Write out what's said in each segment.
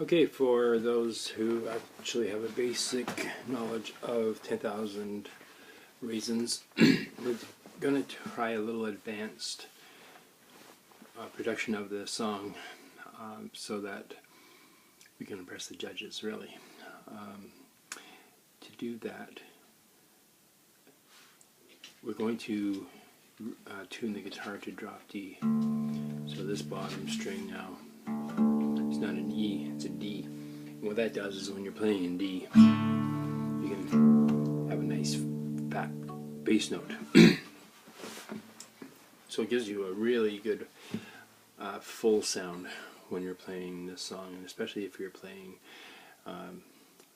Okay, for those who actually have a basic knowledge of 10,000 Reasons, we're going to try a little advanced production of the song so that we can impress the judges, really. To do that, we're going to tune the guitar to drop D. So this bottom string now, it's not an E, it's a D. And what that does is when you're playing in D, you can have a nice fat bass note. So it gives you a really good full sound when you're playing this song, and especially if you're playing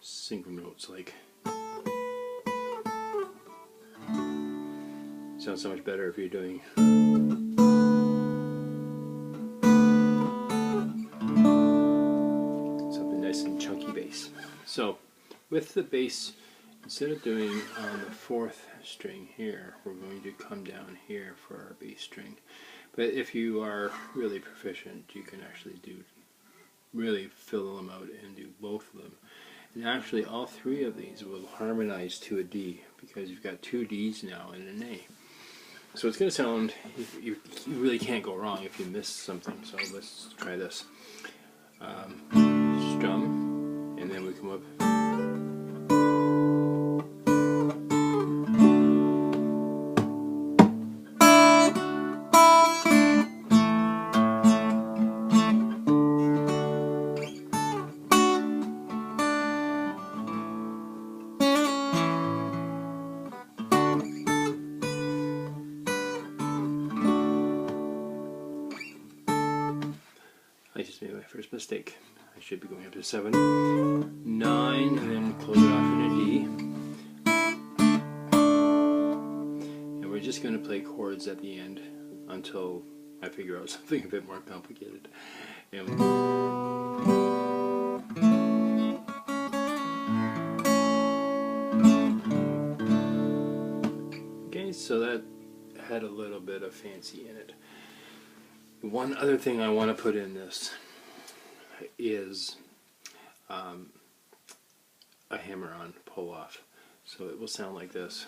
synchro notes like. Sounds so much better if you're doing something nice and chunky bass. So with the bass, instead of doing on the 4th string here, we're going to come down here for our bass string. But if you are really proficient, you can actually really fill them out and do both of them. And actually all 3 of these will harmonize to a D, because you've got 2 Ds now and an A. So it's going to sound, you really can't go wrong if you miss something. So let's try this. Strum, and then we come up. I just made my first mistake. I should be going up to 7, 9, and then close it off in a D. And we're just going to play chords at the end until I figure out something a bit more complicated. Okay, so that had a little bit of fancy in it. One other thing I want to put in this is a hammer-on pull-off. So it will sound like this.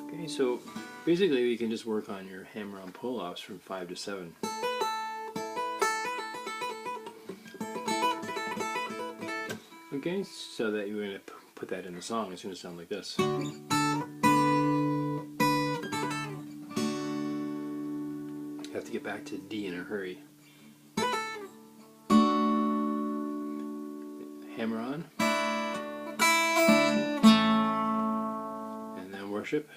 Okay, so basically we can just work on your hammer-on pull-offs from 5 to 7. Okay, so that you're going to put that in the song, it's going to sound like this. You have to get back to D in a hurry. Hammer on. And then worship.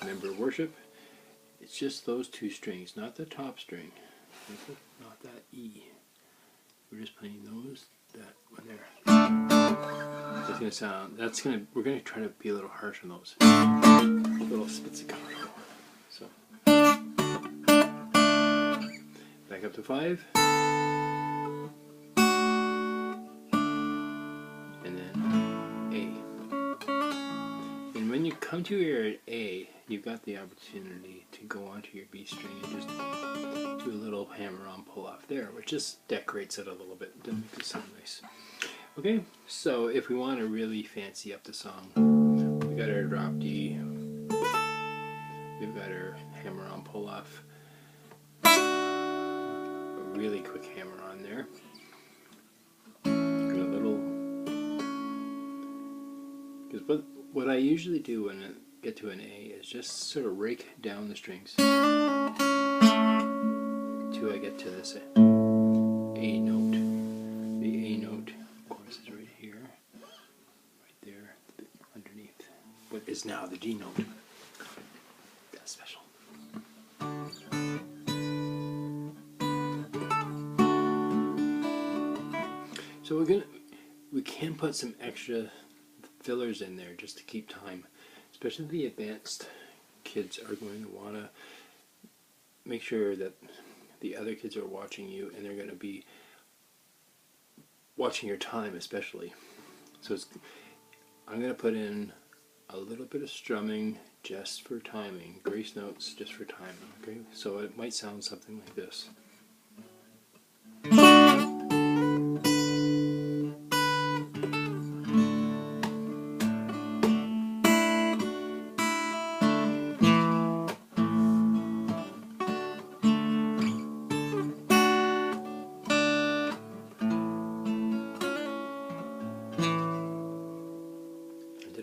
Remember worship, it's just those 2 strings, not the top string. Not that E. We're just playing those, that one there. It's going to sound, we're going to try to be a little harsh on those. Little spizzicato. So, back up to 5. And then A. And when you come to your A, you've got the opportunity to go onto your B string and just do a little hammer-on pull-off there, which just decorates it a little bit to make it sound nice. Okay, so if we want to really fancy up the song, we got our drop D, we've got our hammer-on pull-off, a really quick hammer-on there, and a little, because what I usually do when I get to an A is just sort of rake down the strings until I get to this A note. The A note, of course, is right here, right there, underneath what is now the D note. That's special. So we can put some extra fillers in there just to keep time. Especially the advanced kids are going to want to make sure that the other kids are watching you, and they're going to be watching your time especially. So I'm going to put in a little bit of strumming just for timing. Grace notes just for timing. Okay, so it might sound something like this.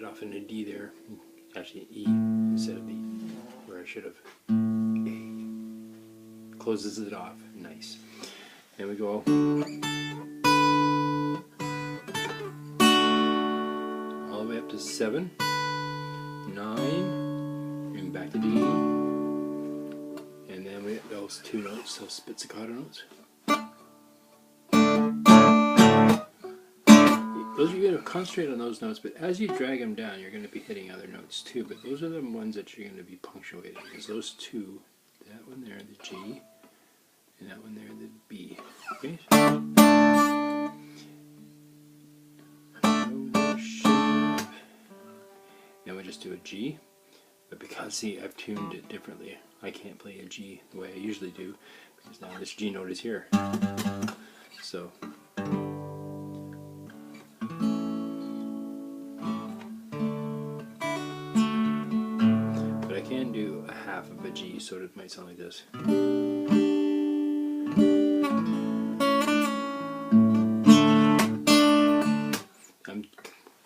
Off in a D there, actually E instead of B, where I should have. A closes it off, nice. Then we go all the way up to 7, 9, and back to D, and then we get those two notes, those spizzicato notes. Those you're going to concentrate on those notes, but as you drag them down, you're going to be hitting other notes too. But those are the ones that you're going to be punctuating, because those two, that one there, the G, and that one there, the B. Okay. Then we just do a G, but because see, I've tuned it differently. I can't play a G the way I usually do, because now this G note is here. So. Do a half of a G, so it might sound like this. I'm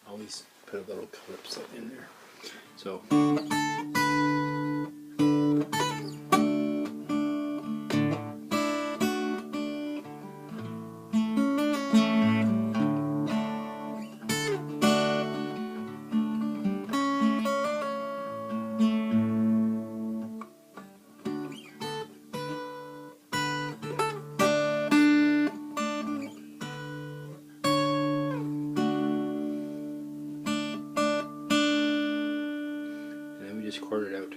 always put a little calypso in there. So just chord it out.